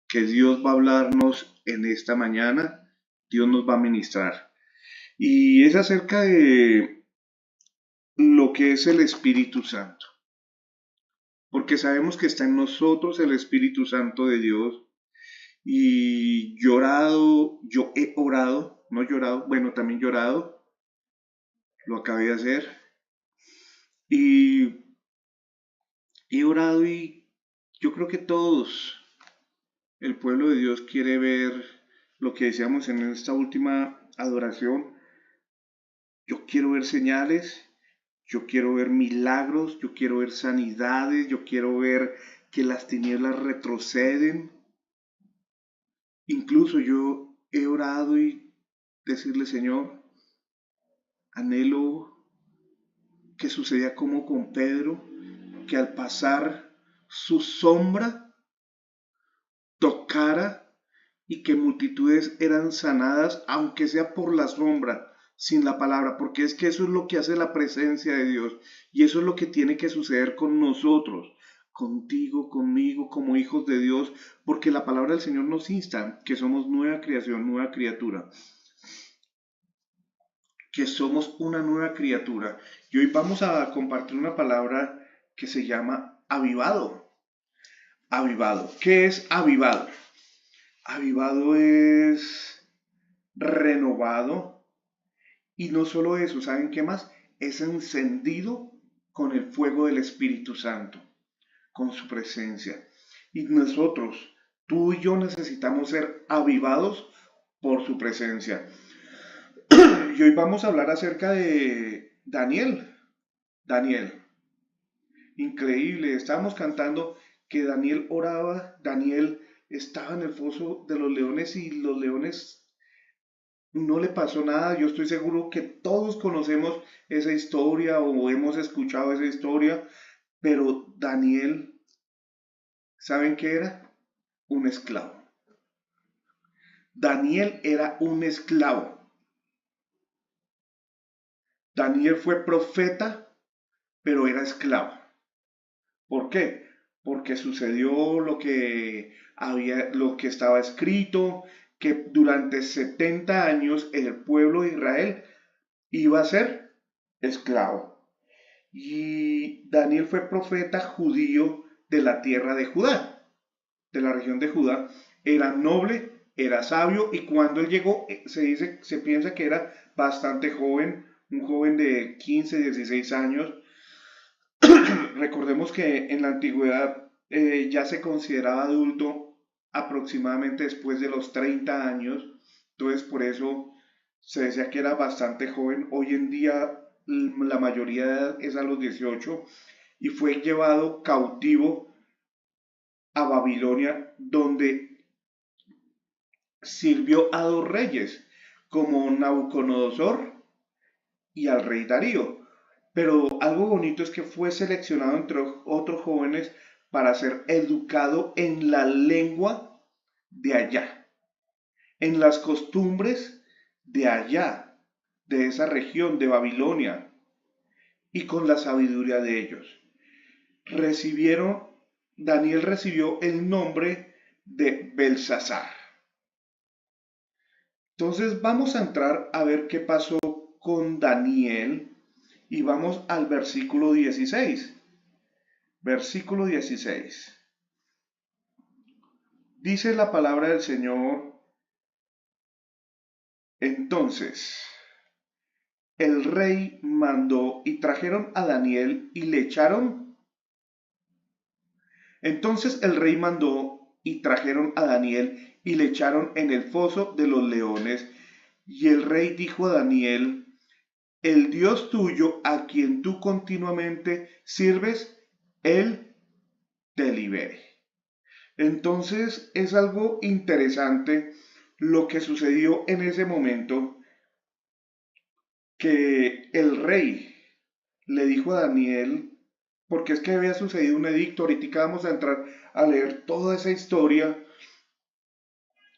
que Dios va a hablarnos en esta mañana, Dios nos va a ministrar. Y es acerca de lo que es el Espíritu Santo, porque sabemos que está en nosotros el Espíritu Santo de Dios. Y yo he orado, no llorado, bueno, también llorado, lo acabé de hacer. Y he orado y yo creo que todos, el pueblo de Dios quiere ver lo que decíamos en esta última adoración. Yo quiero ver señales, yo quiero ver milagros, yo quiero ver sanidades, yo quiero ver que las tinieblas retroceden. Incluso yo he orado y decirle, Señor, anhelo que sucedía como con Pedro, que al pasar su sombra tocara y que multitudes eran sanadas, aunque sea por la sombra, sin la palabra, porque es que eso es lo que hace la presencia de Dios y eso es lo que tiene que suceder con nosotros, contigo, conmigo, como hijos de Dios, porque la palabra del Señor nos insta que somos nueva creación, nueva criatura, que somos una nueva criatura. Y hoy vamos a compartir una palabra que se llama avivado. Avivado. ¿Qué es avivado? Avivado es renovado. Y no solo eso, ¿saben qué más? Es encendido con el fuego del Espíritu Santo, con su presencia. Y nosotros, tú y yo necesitamos ser avivados por su presencia. Y hoy vamos a hablar acerca de Daniel. Daniel. Increíble. Estábamos cantando que Daniel oraba, Daniel estaba en el foso de los leones y los leones no le pasó nada. Yo estoy seguro que todos conocemos esa historia o hemos escuchado esa historia, pero Daniel, ¿saben qué era? Un esclavo. Daniel era un esclavo. Daniel fue profeta, pero era esclavo. ¿Por qué? Porque sucedió lo que estaba escrito, que durante 70 años el pueblo de Israel iba a ser esclavo. Y Daniel fue profeta judío de la tierra de Judá, de la región de Judá. Era noble, era sabio y cuando él llegó se piensa que era bastante joven, un joven de 15, 16 años. Recordemos que en la antigüedad ya se consideraba adulto aproximadamente después de los 30 años, entonces por eso se decía que era bastante joven. Hoy en día la mayoría de edad es a los 18 y fue llevado cautivo a Babilonia, donde sirvió a dos reyes, como Nabucodonosor y al rey Darío. Pero algo bonito es que fue seleccionado entre otros jóvenes para ser educado en la lengua de allá, en las costumbres de allá, de esa región de Babilonia, y con la sabiduría de ellos. Recibieron, Daniel recibió el nombre de Belsasar. Entonces vamos a entrar a ver qué pasó con Daniel y vamos al versículo 16. Versículo 16. Dice la palabra del Señor, entonces el rey mandó y trajeron a Daniel y le echaron. Entonces el rey mandó y trajeron a Daniel y le echaron en el foso de los leones. Y el rey dijo a Daniel, el Dios tuyo a quien tú continuamente sirves, él te libere. Entonces es algo interesante lo que sucedió en ese momento, que el rey le dijo a Daniel, porque es que había sucedido un edicto, ahorita vamos a entrar a leer toda esa historia,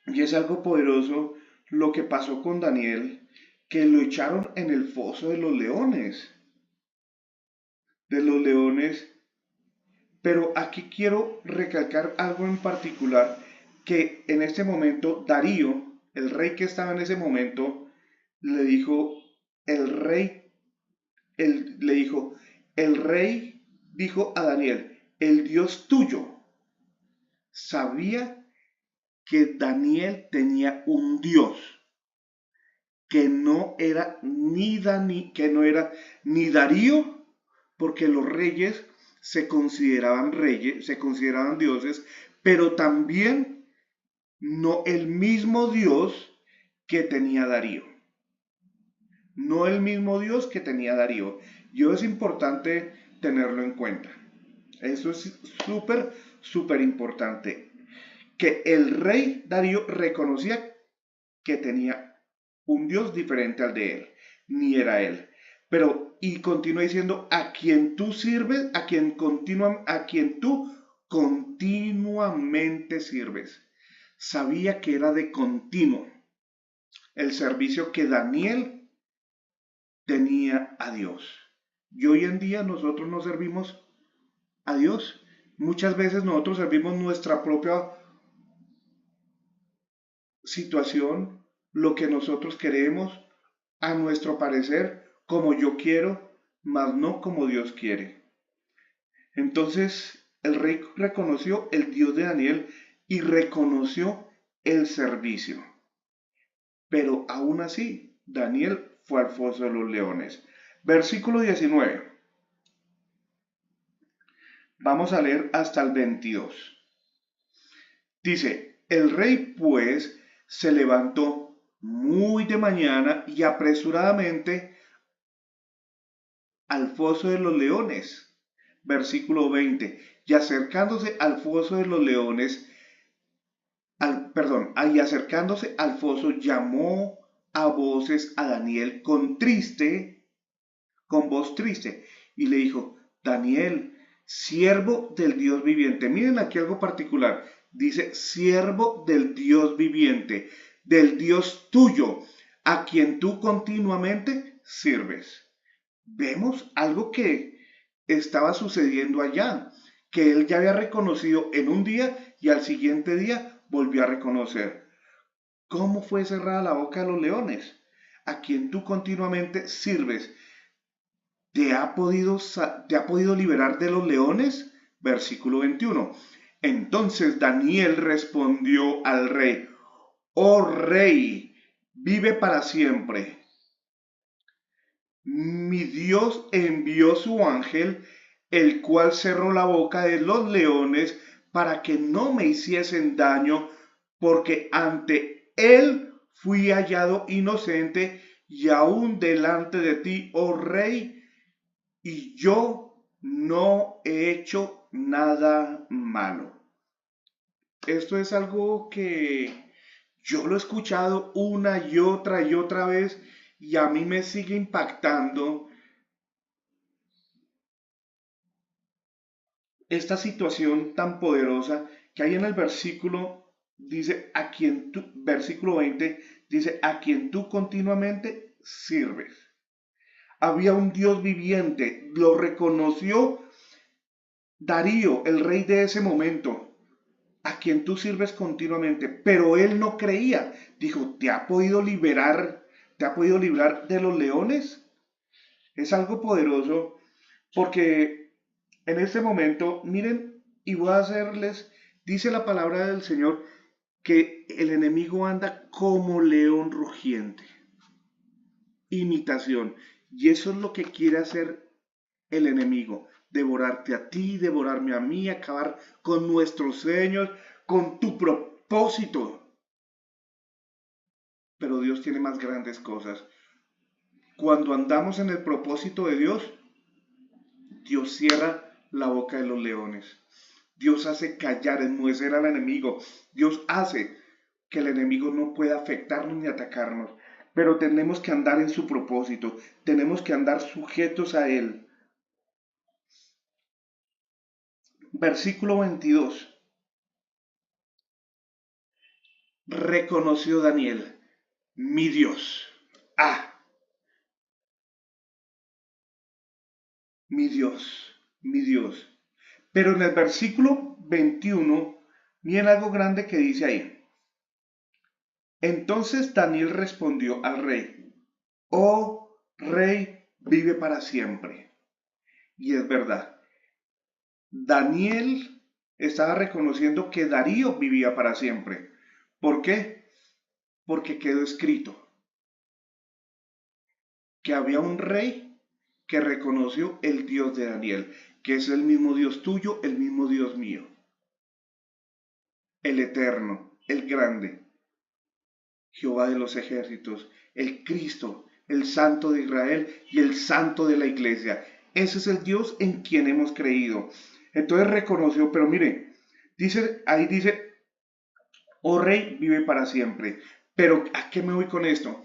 y es algo poderoso lo que pasó con Daniel, que lo echaron en el foso de los leones, pero aquí quiero recalcar algo en particular, que en este momento Darío, el rey que estaba en ese momento, le dijo, el rey, le dijo, el rey dijo a Daniel, el Dios tuyo sabía que Daniel tenía un Dios que no era que no era ni Darío, porque los reyes, se consideraban dioses, pero también no el mismo Dios que tenía Darío. No el mismo Dios que tenía Darío. Y es importante tenerlo en cuenta. Eso es súper, súper importante. Que el rey Darío reconocía que tenía un Dios diferente al de él, ni era él. Pero, y continúa diciendo, a quien tú sirves, a quien tú continuamente sirves. Sabía que era de continuo el servicio que Daniel tenía a Dios. Y hoy en día nosotros no servimos a Dios. Muchas veces nosotros servimos nuestra propia situación, lo que nosotros queremos, a nuestro parecer, como yo quiero, mas no como Dios quiere. Entonces el rey reconoció el Dios de Daniel y reconoció el servicio. Pero aún así, Daniel fue al foso de los leones. Versículo 19. Vamos a leer hasta el 22. Dice, el rey pues se levantó muy de mañana y apresuradamente al foso de los leones. Versículo 20. Y acercándose al foso de los leones, y acercándose al foso llamó a voces a Daniel con voz triste, y le dijo, Daniel, siervo del Dios viviente. Miren aquí algo particular. Dice, siervo del Dios viviente, del Dios tuyo, a quien tú continuamente sirves. Vemos algo que estaba sucediendo allá, que él ya había reconocido en un día y al siguiente día volvió a reconocer. ¿Cómo fue cerrada la boca de los leones? A quien tú continuamente sirves. ¿Te ha podido liberar de los leones? Versículo 21. Entonces Daniel respondió al rey, oh rey, vive para siempre. Mi Dios envió su ángel, el cual cerró la boca de los leones para que no me hiciesen daño, porque ante él fui hallado inocente y aún delante de ti, oh rey, y yo no he hecho nada malo. Esto es algo que yo lo he escuchado una y otra vez y a mí me sigue impactando esta situación tan poderosa que hay en el versículo, dice, versículo 20, dice, a quien tú continuamente sirves. Había un Dios viviente, lo reconoció Darío, el rey de ese momento, a quien tú sirves continuamente, pero él no creía. Dijo, ¿te ha podido liberar? ¿Te ha podido librar de los leones? Es algo poderoso porque en este momento, miren, y voy a hacerles, dice la palabra del Señor, que el enemigo anda como león rugiente. Imitación. Y eso es lo que quiere hacer el enemigo, devorarte a ti, devorarme a mí, acabar con nuestros sueños, con tu propósito. Pero Dios tiene más grandes cosas. Cuando andamos en el propósito de Dios, Dios cierra la boca de los leones. Dios hace callar, enmudecer al enemigo. Dios hace que el enemigo no pueda afectarnos ni atacarnos. Pero tenemos que andar en su propósito. Tenemos que andar sujetos a Él. Versículo 22. Reconoció Daniel, mi Dios. Ah, mi Dios, mi Dios. Pero en el versículo 21 Miren algo grande que dice ahí. Entonces Daniel respondió al rey, oh rey, vive para siempre. Y es verdad. Daniel estaba reconociendo que Darío vivía para siempre. ¿Por qué? Porque quedó escrito que había un rey que reconoció el Dios de Daniel, que es el mismo Dios tuyo, el mismo Dios mío, el eterno, el grande, Jehová de los ejércitos, el Cristo, el Santo de Israel y el Santo de la iglesia. Ese es el Dios en quien hemos creído. Entonces reconoció, pero mire, ahí dice, oh rey, vive para siempre. Pero ¿a qué me voy con esto?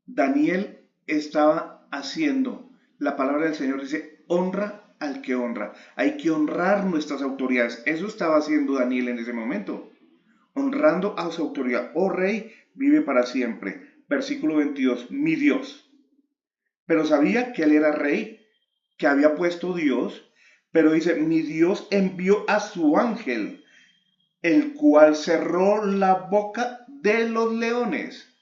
Daniel estaba haciendo, la palabra del Señor dice, honra al que honra. Hay que honrar nuestras autoridades. Eso estaba haciendo Daniel en ese momento, honrando a su autoridad. Oh rey, vive para siempre. Versículo 22, mi Dios. Pero sabía que él era rey, que había puesto Dios, pero dice, mi Dios envió a su ángel, el cual cerró la boca de los leones.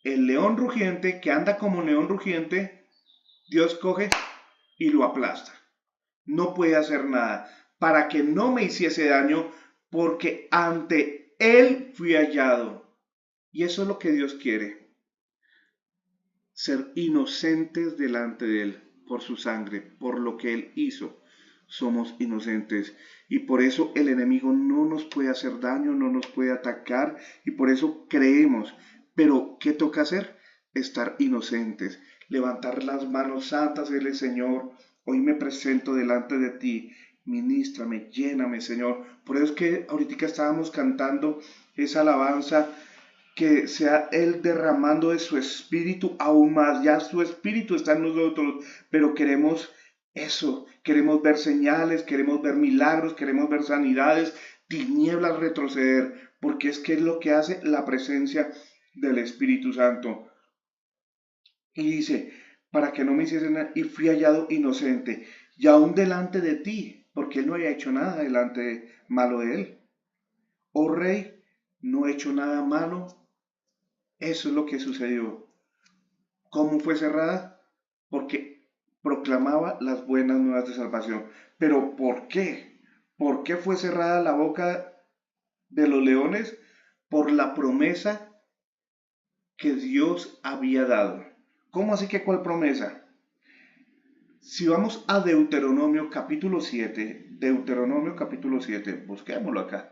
El león rugiente que anda como león rugiente, Dios coge y lo aplasta. No puede hacer nada para que no me hiciese daño, porque ante él fui hallado. Y eso es lo que Dios quiere, ser inocentes delante de él por su sangre, por lo que él hizo. Somos inocentes y por eso el enemigo no nos puede hacer daño, no nos puede atacar y por eso creemos. Pero ¿qué toca hacer? Estar inocentes, levantar las manos santas, decirle, Señor, hoy me presento delante de ti, ministrame, lléname, Señor. Por eso es que ahorita estábamos cantando esa alabanza, que sea Él derramando de su espíritu aún más. Ya su espíritu está en nosotros, pero queremos eso, queremos ver señales, queremos ver milagros, queremos ver sanidades, tinieblas retroceder, porque es que es lo que hace la presencia del Espíritu Santo. Y dice, para que no me hiciesen nada, y fui hallado inocente, y aún delante de ti, porque Él no había hecho nada delante malo de Él. Oh Rey, no he hecho nada malo. Eso es lo que sucedió. ¿Cómo fue cerrada? Porque proclamaba las buenas nuevas de salvación. Pero ¿por qué? ¿Por qué fue cerrada la boca de los leones? Por la promesa que Dios había dado. ¿Cómo así que cuál promesa? Si vamos a Deuteronomio capítulo 7, Deuteronomio capítulo 7, busquémoslo acá.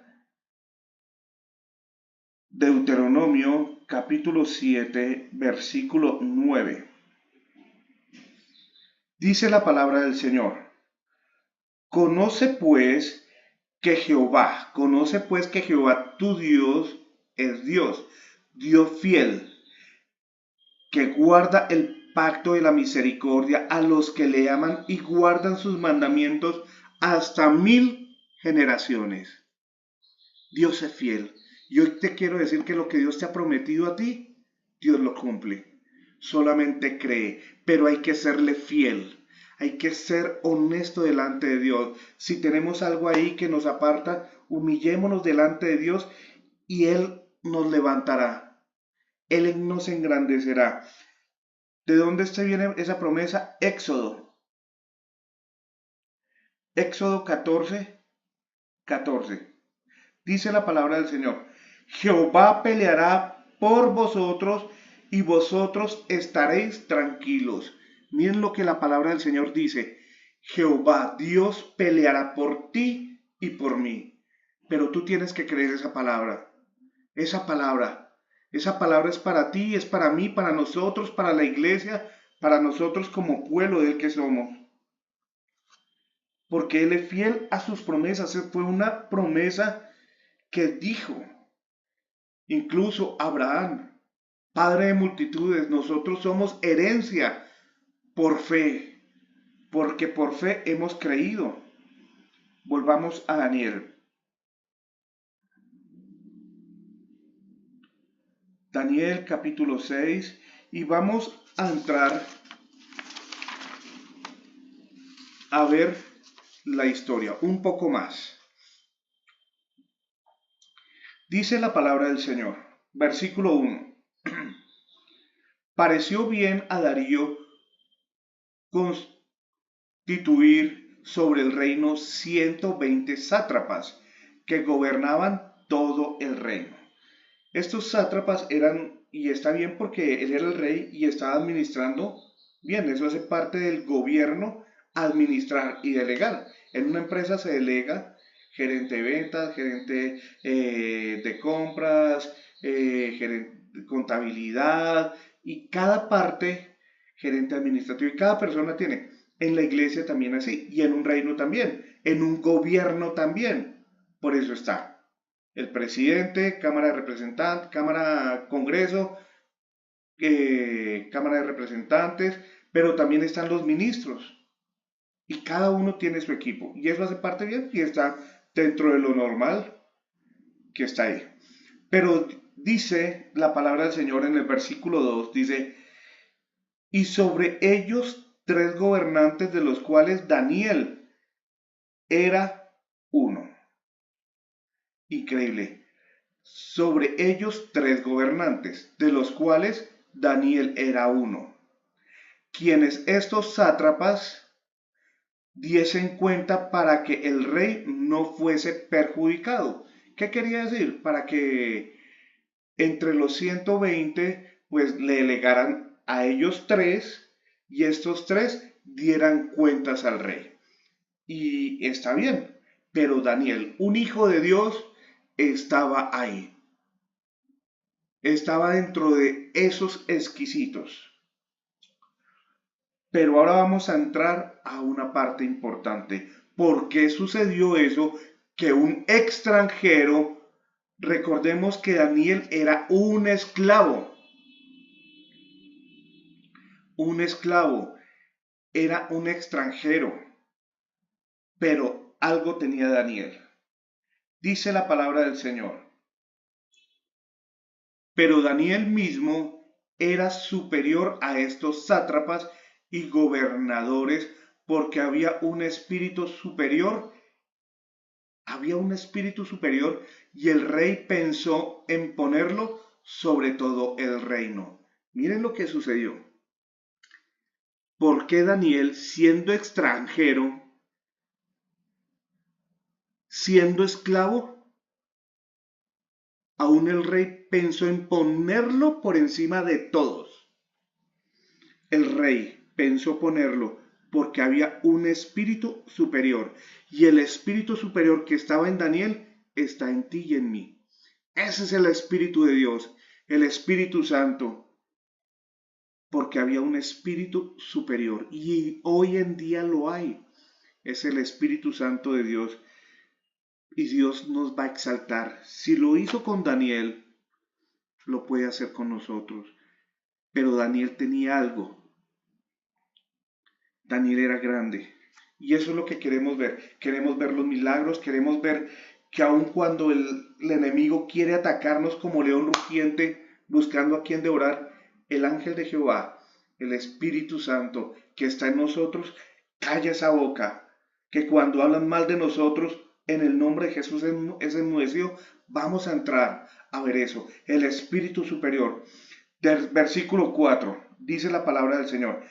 Deuteronomio capítulo 7, versículo 9. Dice la palabra del Señor. Conoce pues que Jehová tu Dios es Dios, Dios fiel, que guarda el pacto de la misericordia a los que le aman y guardan sus mandamientos hasta 1000 generaciones. Dios es fiel. Y hoy te quiero decir que lo que Dios te ha prometido a ti, Dios lo cumple. Solamente cree, pero hay que serle fiel. Hay que ser honesto delante de Dios. Si tenemos algo ahí que nos aparta, humillémonos delante de Dios y Él nos levantará. Él nos engrandecerá. ¿De dónde viene esa promesa? Éxodo. Éxodo 14, 14. Dice la palabra del Señor. Jehová peleará por vosotros y vosotros estaréis tranquilos. Miren lo que la palabra del Señor dice. Jehová, Dios, peleará por ti y por mí. Pero tú tienes que creer esa palabra. Esa palabra. Esa palabra es para ti, es para mí, para nosotros, para la iglesia, para nosotros como pueblo del que somos. Porque Él es fiel a sus promesas. Fue una promesa que dijo. Incluso Abraham, padre de multitudes, nosotros somos herencia por fe, porque por fe hemos creído. Volvamos a Daniel. Daniel capítulo 6 y vamos a entrar a ver la historia un poco más. Dice la palabra del Señor, versículo 1. Pareció bien a Darío constituir sobre el reino 120 sátrapas que gobernaban todo el reino. Estos sátrapas eran, y está bien porque él era el rey y estaba administrando bien, eso hace parte del gobierno, administrar y delegar. En una empresa se delega gerente de ventas, gerente de compras, gerente de contabilidad y cada parte, gerente administrativo y cada persona tiene. En la iglesia también así y en un reino también, en un gobierno también. Por eso está el presidente, Cámara de Representantes, Cámara, Congreso, Cámara de Representantes, pero también están los ministros y cada uno tiene su equipo y eso hace parte bien y está dentro de lo normal que está ahí. Pero dice la palabra del Señor en el versículo 2, dice, y sobre ellos 3 gobernantes de los cuales Daniel era uno. Increíble. Sobre ellos 3 gobernantes, de los cuales Daniel era uno. Quienes estos sátrapas diesen cuenta para que el rey no fuese perjudicado. ¿Qué quería decir? Para que entre los 120 pues le delegaran a ellos 3 y estos 3 dieran cuentas al rey. Y está bien, pero Daniel, un hijo de Dios, estaba ahí. Estaba dentro de esos exquisitos. Pero ahora vamos a entrar a una parte importante. ¿Por qué sucedió eso? Que un extranjero, recordemos que Daniel era un esclavo, era un extranjero, pero algo tenía Daniel. Dice la palabra del Señor. Pero Daniel mismo era superior a estos sátrapas y gobernadores porque había un espíritu superior y el rey pensó en ponerlo sobre todo el reino. Miren lo que sucedió. ¿Por qué Daniel, siendo extranjero, siendo esclavo, aún el rey pensó en ponerlo por encima de todos? El rey pensó ponerlo porque había un espíritu superior y el espíritu superior que estaba en Daniel está en ti y en mí. Ese es el Espíritu de Dios, el Espíritu Santo, porque había un espíritu superior y hoy en día lo hay. Es el Espíritu Santo de Dios y Dios nos va a exaltar. Si lo hizo con Daniel, lo puede hacer con nosotros. Pero Daniel tenía algo. Daniel era grande. Y eso es lo que queremos ver. Queremos ver los milagros, queremos ver que aun cuando el enemigo quiere atacarnos como león rugiente, buscando a quien devorar, el ángel de Jehová, el Espíritu Santo que está en nosotros, calla esa boca, que cuando hablan mal de nosotros, en el nombre de Jesús es enmudecido. Vamos a entrar a ver eso. El Espíritu superior. Del versículo 4, dice la palabra del Señor.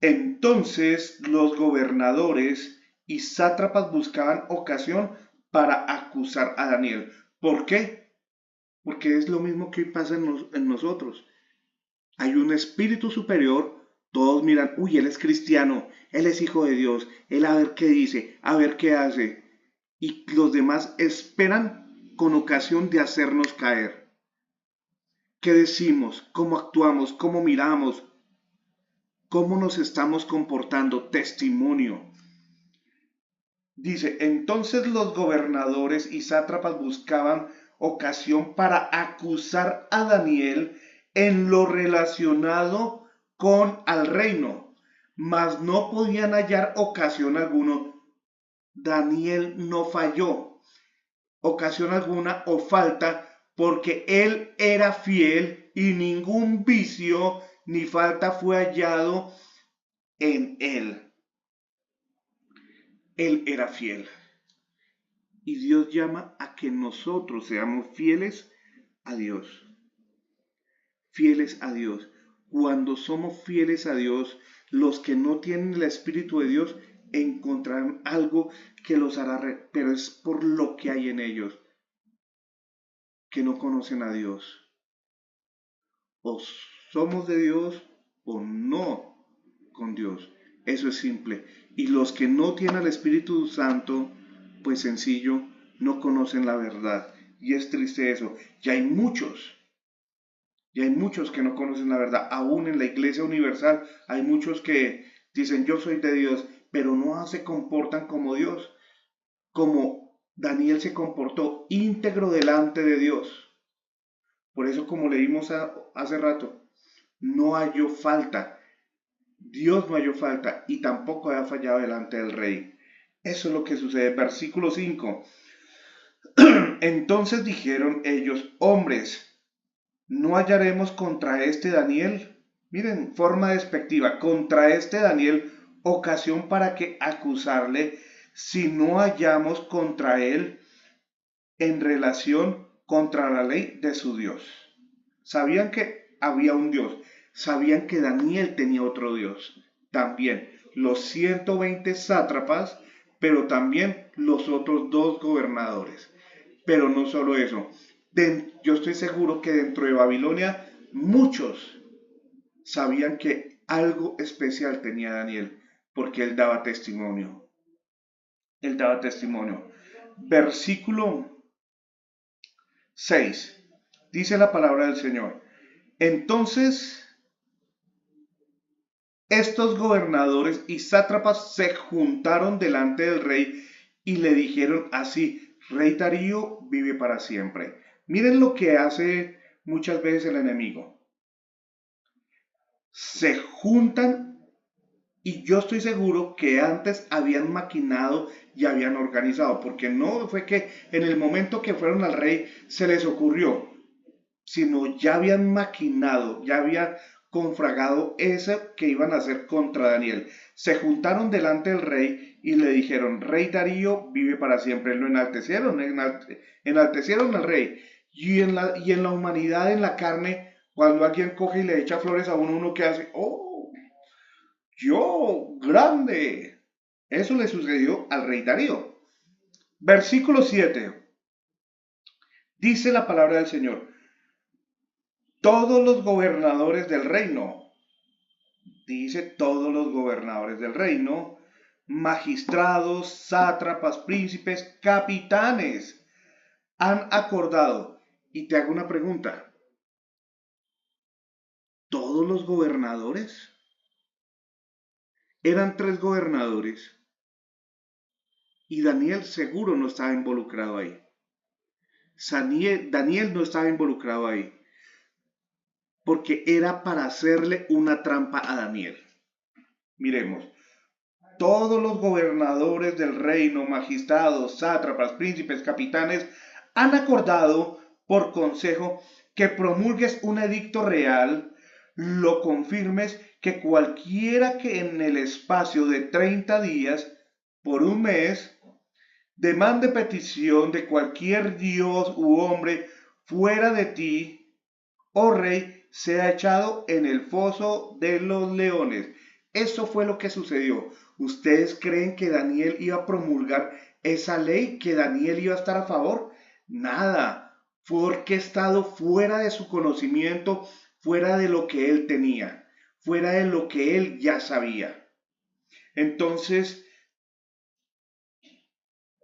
Entonces los gobernadores y sátrapas buscaban ocasión para acusar a Daniel. ¿Por qué? Porque es lo mismo que hoy pasa en nosotros. Hay un espíritu superior, todos miran, uy, él es cristiano, él es hijo de Dios, él a ver qué dice, a ver qué hace. Y los demás esperan con ocasión de hacernos caer. ¿Qué decimos? ¿Cómo actuamos? ¿Cómo miramos? ¿Cómo nos estamos comportando? Testimonio. Dice, entonces los gobernadores y sátrapas buscaban ocasión para acusar a Daniel en lo relacionado con al reino, mas no podían hallar ocasión alguno. Daniel no falló ocasión alguna o falta porque él era fiel y ningún vicio ni falta fue hallado en él. Él era fiel. Y Dios llama a que nosotros seamos fieles a Dios. Fieles a Dios. Cuando somos fieles a Dios, los que no tienen el Espíritu de Dios encontrarán algo que los hará, pero es por lo que hay en ellos, que no conocen a Dios. O somos de Dios o no con Dios. Eso es simple. Y los que no tienen al Espíritu Santo, pues sencillo, no conocen la verdad. Y es triste eso. Y hay muchos que no conocen la verdad. Aún en la Iglesia Universal hay muchos que dicen yo soy de Dios, pero no se comportan como Dios, como Daniel se comportó íntegro delante de Dios. Por eso, como leímos hace rato, no halló falta. Dios no halló falta y tampoco había fallado delante del rey. Eso es lo que sucede. Versículo 5. Entonces dijeron ellos, hombres, ¿no hallaremos contra este Daniel? Miren, forma despectiva, contra este Daniel ocasión para que acusarle si no hallamos contra él en relación contra la ley de su Dios. Sabían que había un Dios, sabían que Daniel tenía otro Dios, también los 120 sátrapas, pero también los otros dos gobernadores. Pero no solo eso, yo estoy seguro que dentro de Babilonia muchos sabían que algo especial tenía Daniel, porque él daba testimonio. Él daba testimonio. Versículo 6. Dice la palabra del Señor. Entonces, estos gobernadores y sátrapas se juntaron delante del rey y le dijeron así, Rey Darío vive para siempre. Miren lo que hace muchas veces el enemigo. Se juntan y yo estoy seguro que antes habían maquinado y habían organizado, porque no fue que en el momento que fueron al rey se les ocurrió, sino ya habían maquinado, ya habían confragado eso que iban a hacer contra Daniel. Se juntaron delante del rey y le dijeron, Rey Darío vive para siempre. Lo enaltecieron, enaltecieron al rey. Y en la humanidad, en la carne, cuando alguien coge y le echa flores a uno que hace, oh, yo, grande. Eso le sucedió al rey Darío. Versículo 7. Dice la palabra del Señor. Todos los gobernadores del reino, dice todos los gobernadores del reino, magistrados, sátrapas, príncipes, capitanes, han acordado. Y te hago una pregunta. ¿Todos los gobernadores? Eran 3 gobernadores. Y Daniel seguro no estaba involucrado ahí. Daniel no estaba involucrado ahí. Porque era para hacerle una trampa a Daniel. Miremos. Todos los gobernadores del reino, magistrados, sátrapas, príncipes, capitanes, han acordado por consejo que promulgues un edicto real, lo confirmes, que cualquiera que en el espacio de 30 días, por un mes, demande petición de cualquier dios u hombre fuera de ti, oh rey, sea echado en el foso de los leones. Eso fue lo que sucedió. ¿Ustedes creen que Daniel iba a promulgar esa ley? ¿Que Daniel iba a estar a favor? Nada. Fue orquestado fuera de su conocimiento, fuera de lo que él tenía, fuera de lo que él ya sabía. Entonces,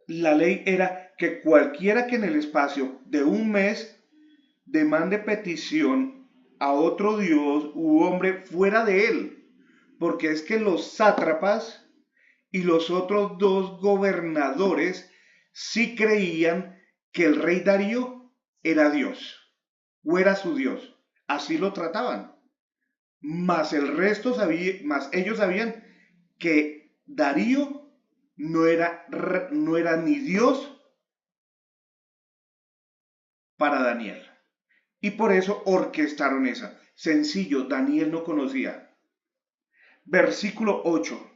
la ley era que cualquiera que en el espacio de un mes demande petición a otro dios u hombre fuera de él, porque es que los sátrapas y los otros 2 gobernadores sí creían que el rey Darío era Dios o era su Dios, así lo trataban, mas el resto sabía, mas ellos sabían que Darío no era ni Dios para Daniel. Y por eso orquestaron esa. Sencillo, Daniel no conocía. Versículo 8.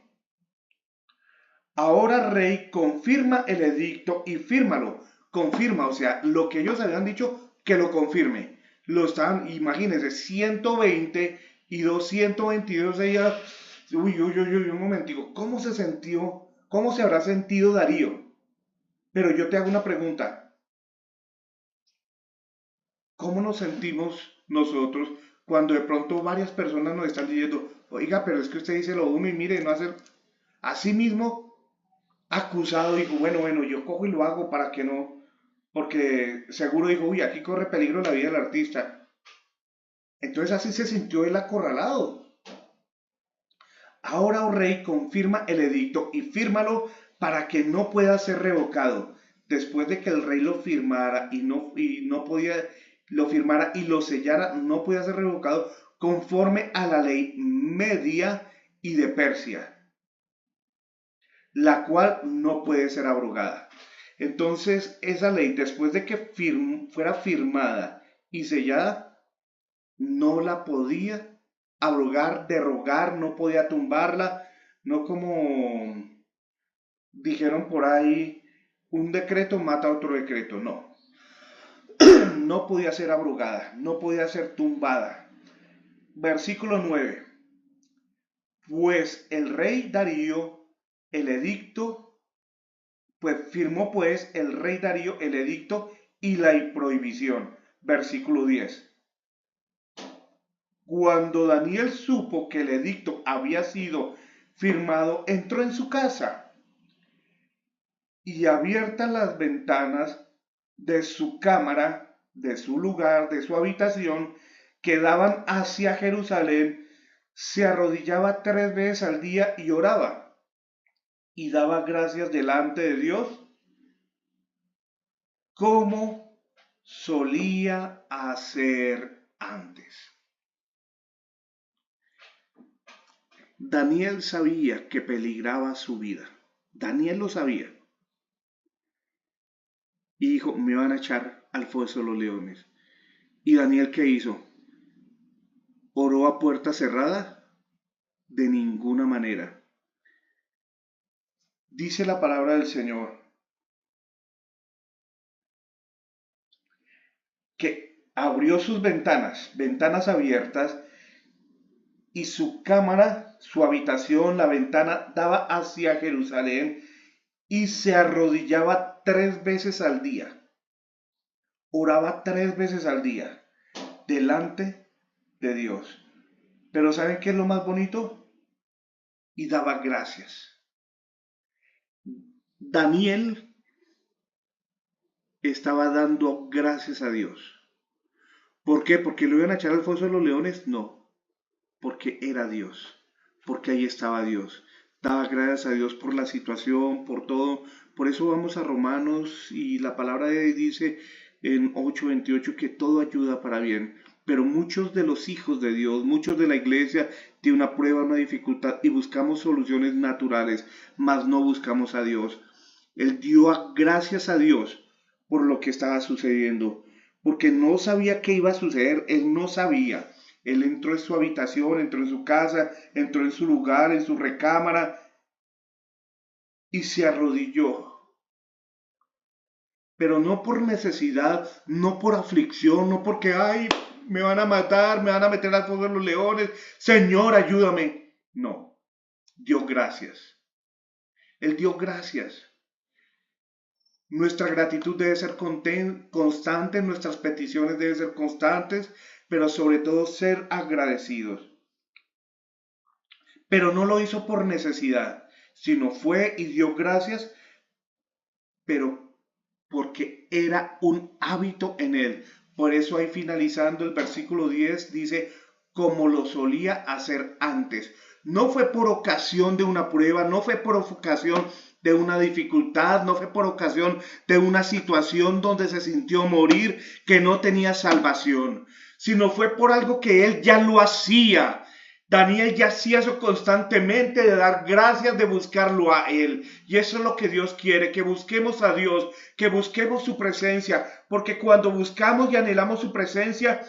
Ahora, rey, confirma el edicto y fírmalo. Confirma, o sea, lo que ellos habían dicho, que lo confirme. Lo están, imagínense, 120 y 222 días. Uy, un momentico. ¿Cómo se sintió? ¿Cómo se habrá sentido Darío? Pero yo te hago una pregunta. ¿Cómo nos sentimos nosotros cuando de pronto varias personas nos están diciendo, oiga, pero es que usted dice lo uno y mire, no hacer así mismo acusado? Dijo, bueno, yo cojo y lo hago para que no, porque seguro dijo, uy, aquí corre peligro la vida del artista. Entonces así se sintió él acorralado. Ahora, oh rey, confirma el edicto y fírmalo para que no pueda ser revocado. Después de que el rey lo firmara y no podía, lo firmara y lo sellara, no podía ser revocado conforme a la ley media y de Persia, la cual no puede ser abrogada. Entonces, esa ley, después de que fuera firmada y sellada, no la podía abrogar, derogar, no podía tumbarla, no como dijeron por ahí, un decreto mata a otro decreto, no. No podía ser abrogada, no podía ser tumbada. Versículo 9. Pues el rey Darío el edicto, pues firmó pues el rey Darío el edicto y la prohibición. Versículo 10. Cuando Daniel supo que el edicto había sido firmado, entró en su casa y abiertas las ventanas de su cámara, de su lugar, de su habitación, que daban hacia Jerusalén, se arrodillaba 3 veces al día y oraba y daba gracias delante de Dios, como solía hacer antes. Daniel sabía que peligraba su vida. Daniel lo sabía. Y dijo, me van a echar al foso de los leones. ¿Y Daniel qué hizo? ¿Oró a puerta cerrada? De ninguna manera. Dice la palabra del Señor que abrió sus ventanas, ventanas abiertas, y su cámara, su habitación, la ventana daba hacia Jerusalén, y se arrodillaba 3 veces al día. Oraba 3 veces al día delante de Dios. Pero ¿saben qué es lo más bonito? Y daba gracias. Daniel estaba dando gracias a Dios. ¿Por qué? ¿Porque lo iban a echar al foso de los leones? No, porque era Dios, porque ahí estaba Dios. Daba gracias a Dios por la situación, por todo. Por eso vamos a Romanos y la palabra de Dios dice en 8:28 que todo ayuda para bien. Pero muchos de los hijos de Dios, muchos de la iglesia, tienen una prueba, una dificultad y buscamos soluciones naturales, mas no buscamos a Dios. Él dio gracias a Dios por lo que estaba sucediendo, porque no sabía qué iba a suceder, él no sabía. Él entró en su habitación, entró en su casa, entró en su lugar, en su recámara y se arrodilló. Pero no por necesidad, no por aflicción, no porque, ay, me van a matar, me van a meter al fuego de los leones, Señor, ayúdame. No, dio gracias. Él dio gracias. Nuestra gratitud debe ser constante, nuestras peticiones deben ser constantes, pero sobre todo ser agradecidos. Pero no lo hizo por necesidad, sino fue y dio gracias, pero porque era un hábito en él. Por eso ahí finalizando el versículo 10 dice, como lo solía hacer antes. No fue por ocasión de una prueba, no fue por ocasión de una dificultad, no fue por ocasión de una situación donde se sintió morir, que no tenía salvación, sino fue por algo que él ya lo hacía. Daniel ya hacía eso constantemente, de dar gracias, de buscarlo a él. Y eso es lo que Dios quiere, que busquemos a Dios, que busquemos su presencia, porque cuando buscamos y anhelamos su presencia,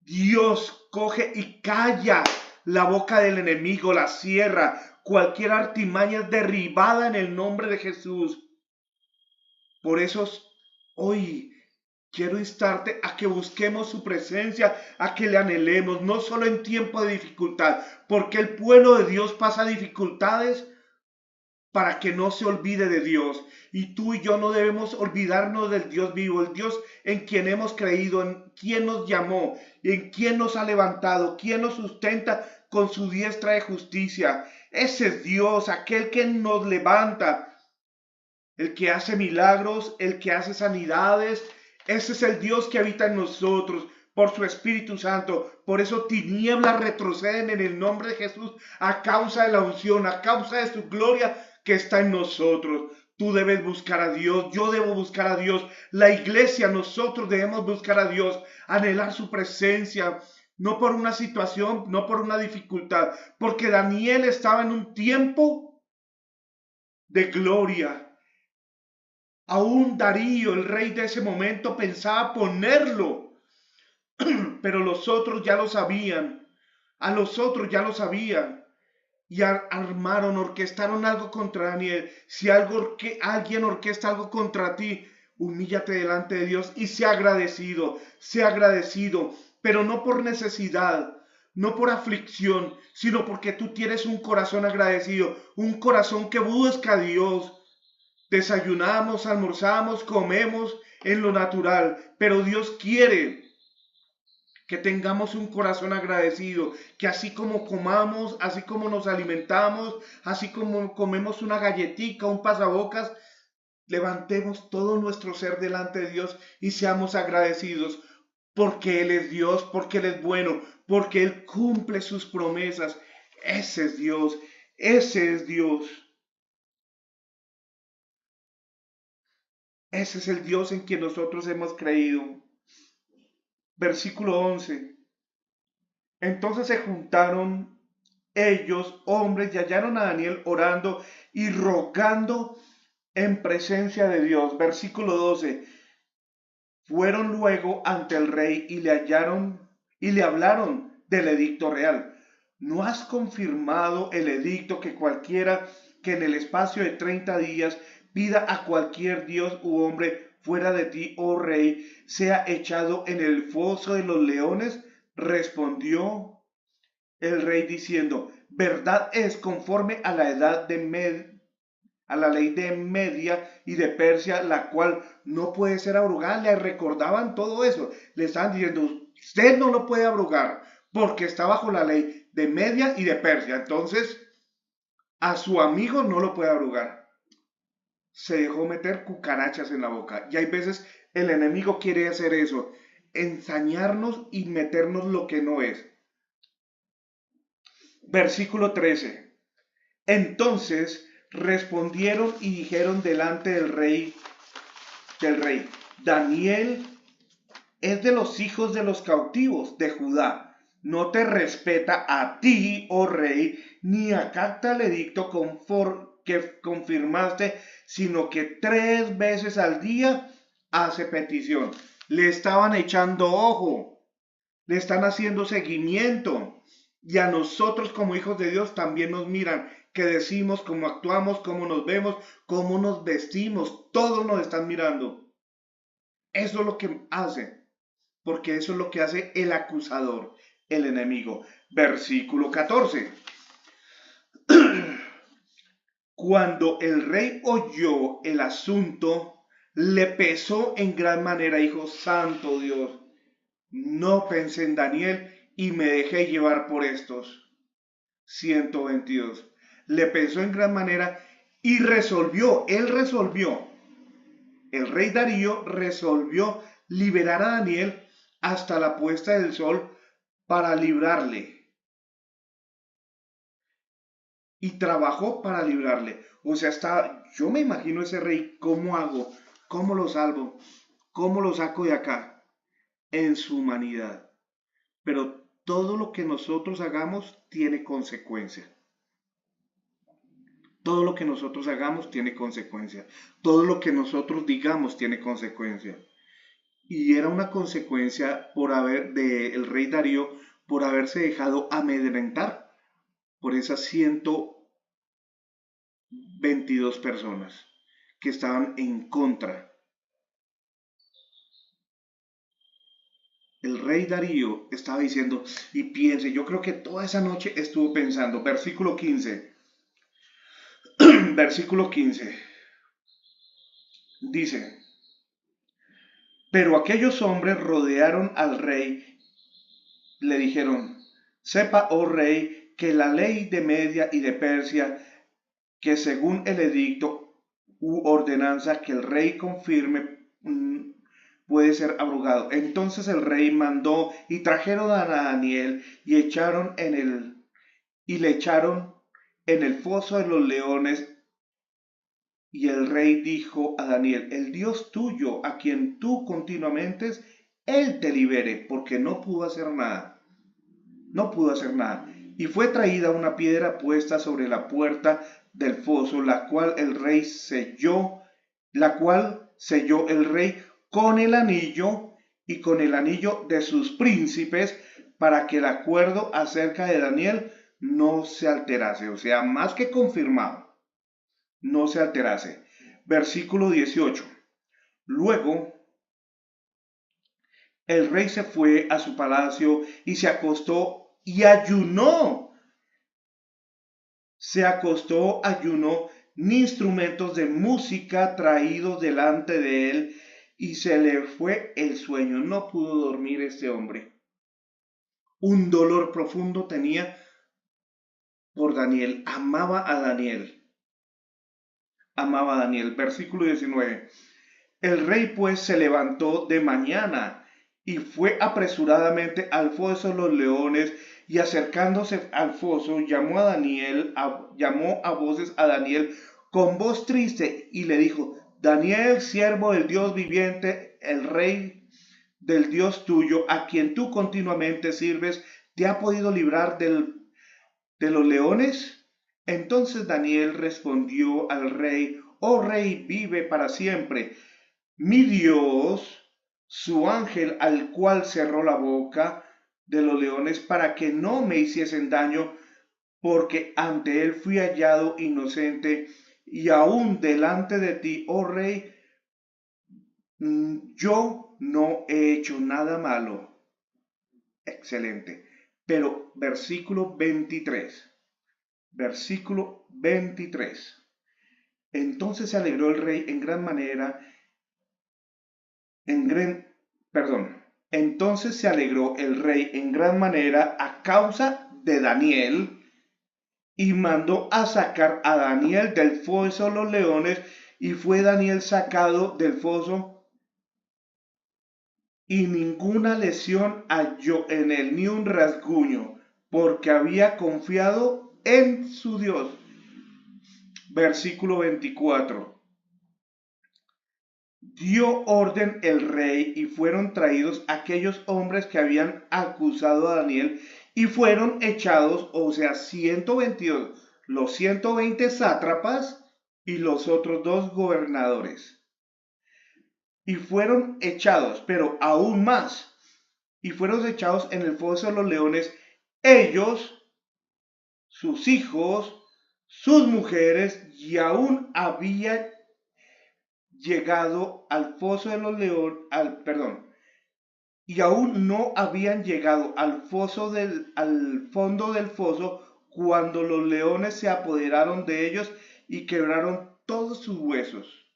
Dios coge y calla la boca del enemigo, la cierra. cualquier artimaña es derribada en el nombre de Jesús. Por eso hoy quiero instarte a que busquemos su presencia, a que le anhelemos, no solo en tiempo de dificultad, porque el pueblo de Dios pasa dificultades para que no se olvide de Dios. Y tú y yo no debemos olvidarnos del Dios vivo, el Dios en quien hemos creído, en quien nos llamó, en quien nos ha levantado, quien nos sustenta con su diestra de justicia. Ese es Dios, aquel que nos levanta, el que hace milagros, el que hace sanidades. Ese es el Dios que habita en nosotros por su Espíritu Santo. Por eso tinieblas retroceden en el nombre de Jesús a causa de la unción, a causa de su gloria que está en nosotros. Tú debes buscar a Dios, yo debo buscar a Dios, la iglesia, nosotros debemos buscar a Dios, anhelar su presencia, no por una situación, no por una dificultad, porque Daniel estaba en un tiempo de gloria. Aún Darío, el rey de ese momento, pensaba ponerlo, pero los otros ya lo sabían, a los otros ya lo sabían. Y armaron, orquestaron algo contra Daniel. Si alguien orquesta algo contra ti, humíllate delante de Dios y sea agradecido, pero no por necesidad, no por aflicción, sino porque tú tienes un corazón agradecido, un corazón que busca a Dios. Desayunamos, almorzamos, comemos en lo natural, pero Dios quiere que tengamos un corazón agradecido, que así como comamos, así como nos alimentamos, así como comemos una galletita, un pasabocas, levantemos todo nuestro ser delante de Dios y seamos agradecidos, porque Él es Dios, porque Él es bueno, porque Él cumple sus promesas. Ese es Dios, ese es Dios. Ese es el Dios en quien nosotros hemos creído. Versículo 11. Entonces se juntaron ellos, hombres, y hallaron a Daniel orando y rogando en presencia de Dios. Versículo 12. Fueron luego ante el rey y le hallaron y le hablaron del edicto real. ¿No has confirmado el edicto que cualquiera que en el espacio de 30 días pida a cualquier dios u hombre fuera de ti, oh rey, sea echado en el foso de los leones? Respondió el rey diciendo: verdad es, conforme a la a la ley de Media y de Persia, la cual no puede ser abrogada. Le recordaban todo eso, le estaban diciendo: usted no lo puede abrogar porque está bajo la ley de Media y de Persia. Entonces a su amigo no lo puede abrogar. Se dejó meter cucarachas en la boca, y hay veces el enemigo quiere hacer eso, ensañarnos y meternos lo que no es. Versículo 13. Entonces respondieron y dijeron delante del rey, Daniel es de los hijos de los cautivos de Judá. No te respeta a ti, oh rey, ni acata el edicto que confirmaste, sino que 3 veces al día hace petición. Le estaban echando ojo, le están haciendo seguimiento. Y a nosotros como hijos de Dios también nos miran, qué decimos, cómo actuamos, cómo nos vemos, cómo nos vestimos. Todos nos están mirando. Eso es lo que hace, porque eso es lo que hace el acusador, el enemigo. Versículo 14. Cuando el rey oyó el asunto, le pesó en gran manera. Dijo: santo Dios, no pensé en Daniel y me dejé llevar por estos. 122. Le pensó en gran manera y el rey Darío resolvió liberar a Daniel hasta la puesta del sol para librarle. Y trabajó para librarle. O sea, yo me imagino ese rey, ¿cómo hago? ¿Cómo lo salvo? ¿Cómo lo saco de acá? En su humanidad. Pero todo lo que nosotros hagamos tiene consecuencia. Todo lo que nosotros hagamos tiene consecuencia. Todo lo que nosotros digamos tiene consecuencia. Y era una consecuencia del rey Darío por haberse dejado amedrentar por esas 22 personas que estaban en contra. El rey Darío estaba diciendo, y piense, yo creo que toda esa noche estuvo pensando, versículo 15, versículo 15, dice, pero aquellos hombres rodearon al rey, le dijeron, sepa, oh rey, que la ley de Media y de Persia, que según el edicto u ordenanza que el rey confirme, puede ser abrogado. Entonces el rey mandó y trajeron a Daniel y le echaron en el foso de los leones. Y el rey dijo a Daniel, el Dios tuyo, a quien tú continuamente, él te libere, porque no pudo hacer nada. No pudo hacer nada. Y fue traída una piedra puesta sobre la puerta del foso, la cual selló el rey con el anillo y con el anillo de sus príncipes, para que el acuerdo acerca de Daniel no se alterase. O sea, más que confirmado, no se alterase. Versículo 18. Luego el rey se fue a su palacio y se acostó y ayunó. Se acostó, ayunó, ni instrumentos de música traídos delante de él, y se le fue el sueño. No pudo dormir este hombre. Un dolor profundo tenía por Daniel. Amaba a Daniel. Amaba a Daniel. Versículo 19. El rey pues se levantó de mañana y fue apresuradamente al foso de los leones, y acercándose al foso llamó a voces a Daniel con voz triste y le dijo, Daniel, siervo del Dios viviente, el rey del Dios tuyo, a quien tú continuamente sirves, ¿te ha podido librar de los leones? Entonces Daniel respondió al rey, oh rey, vive para siempre. Mi Dios, su ángel, al cual cerró la boca de los leones para que no me hiciesen daño, porque ante él fui hallado inocente, y aún delante de ti, oh rey, yo no he hecho nada malo. Excelente. Pero versículo 23. Versículo 23. Entonces se alegró el rey en gran manera, en gran, perdón. Entonces se alegró el rey en gran manera a causa de Daniel, y mandó a sacar a Daniel del foso de los leones, y fue Daniel sacado del foso, y ninguna lesión halló en él, ni un rasguño, porque había confiado en su Dios. Versículo 24. Dio orden el rey y fueron traídos aquellos hombres que habían acusado a Daniel y fueron echados, o sea, 122, los 120 sátrapas y los otros dos gobernadores. Y fueron echados, pero aún más, y fueron echados en el foso de los leones, ellos, sus hijos, sus mujeres, y aún había llegado al foso de los leones, y aún no habían llegado al fondo del foso cuando los leones se apoderaron de ellos y quebraron todos sus huesos.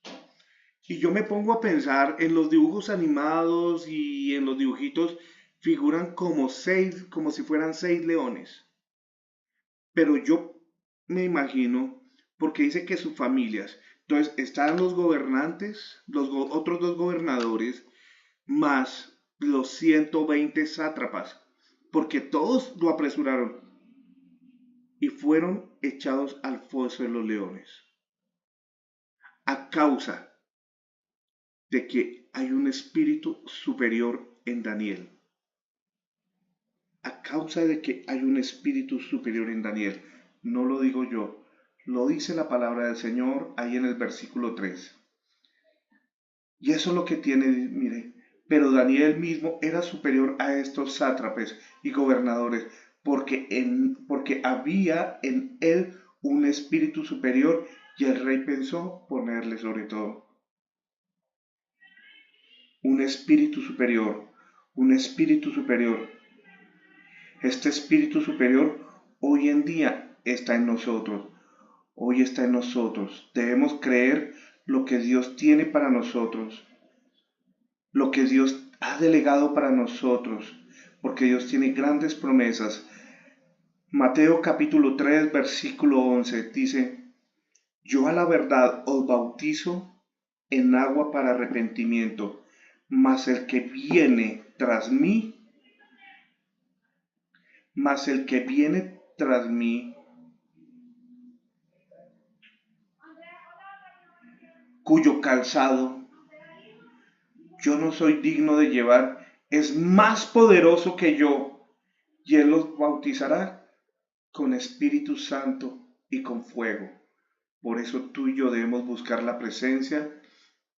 Y yo me pongo a pensar en los dibujos animados y en los dibujitos figuran como si fueran 6 leones. Pero yo me imagino, porque dice que sus familias, entonces están los gobernantes, otros dos gobernadores, más los 120 sátrapas, porque todos lo apresuraron y fueron echados al foso de los leones, a causa de que hay un espíritu superior en Daniel. A causa de que hay un espíritu superior en Daniel. No lo digo yo, lo dice la palabra del Señor ahí en el versículo 3. Y eso es lo que tiene, mire, pero Daniel mismo era superior a estos sátrapes y gobernadores, porque había en él un espíritu superior Y el rey pensó ponerle sobre todo un espíritu superior, un espíritu superior. Este espíritu superior hoy en día está en nosotros, hoy está en nosotros. Debemos creer lo que Dios tiene para nosotros, lo que Dios ha delegado para nosotros, porque Dios tiene grandes promesas. Mateo capítulo 3, versículo 11 dice, yo a la verdad os bautizo en agua para arrepentimiento, mas el que viene tras mí, cuyo calzado yo no soy digno de llevar, es más poderoso que yo, y él los bautizará con Espíritu Santo y con fuego. Por eso tú y yo debemos buscar la presencia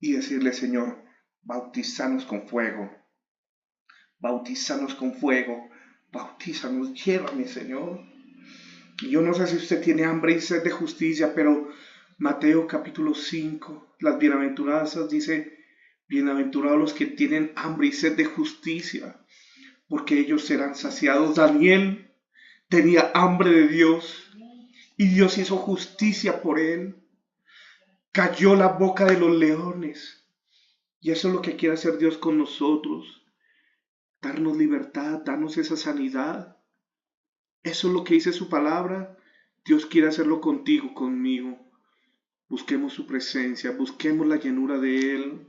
y decirle, Señor, bautízanos con fuego, bautízanos con fuego, bautízanos, llévame, Señor. Y yo no sé si usted tiene hambre y sed de justicia, pero Mateo capítulo 5, las bienaventuranzas dice, bienaventurados los que tienen hambre y sed de justicia, porque ellos serán saciados. Daniel tenía hambre de Dios y Dios hizo justicia por él. Cayó la boca de los leones. Y eso es lo que quiere hacer Dios con nosotros. Darnos libertad, darnos esa sanidad. Eso es lo que dice su palabra. Dios quiere hacerlo contigo, conmigo. Busquemos su presencia, busquemos la llenura de Él.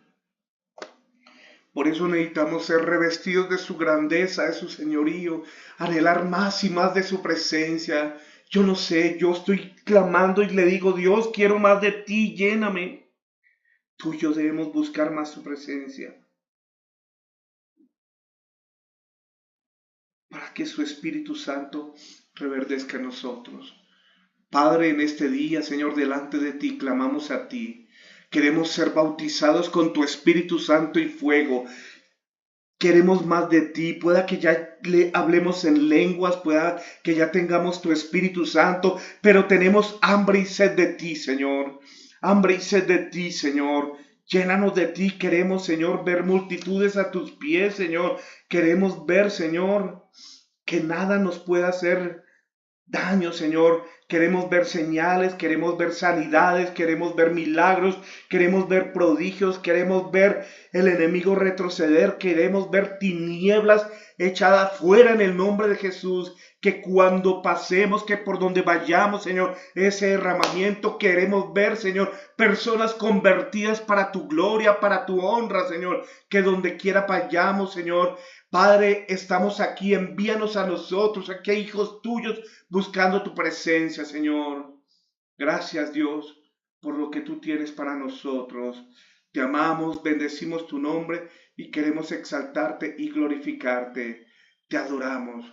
Por eso necesitamos ser revestidos de su grandeza, de su señorío, anhelar más y más de su presencia. Yo no sé, yo estoy clamando y le digo, Dios, quiero más de ti, lléname. Tú y yo debemos buscar más su presencia para que su Espíritu Santo reverdezca en nosotros. Padre, en este día, Señor, delante de ti, clamamos a ti. Queremos ser bautizados con tu Espíritu Santo y fuego. Queremos más de ti. Pueda que ya le hablemos en lenguas, pueda que ya tengamos tu Espíritu Santo, pero tenemos hambre y sed de ti, Señor. Hambre y sed de ti, Señor. Llénanos de ti. Queremos, Señor, ver multitudes a tus pies, Señor. Queremos ver, Señor, que nada nos pueda hacer daño, Señor. Queremos ver señales, queremos ver sanidades, queremos ver milagros, queremos ver prodigios, queremos ver el enemigo retroceder, queremos ver tinieblas echadas fuera en el nombre de Jesús. Que cuando pasemos, que por donde vayamos, Señor, ese derramamiento queremos ver, Señor, personas convertidas para tu gloria, para tu honra, Señor. Que donde quiera vayamos, Señor, Padre, estamos aquí, envíanos a nosotros, aquí hay hijos tuyos buscando tu presencia, Señor. Gracias, Dios, por lo que tú tienes para nosotros. Te amamos, bendecimos tu nombre y queremos exaltarte y glorificarte. Te adoramos.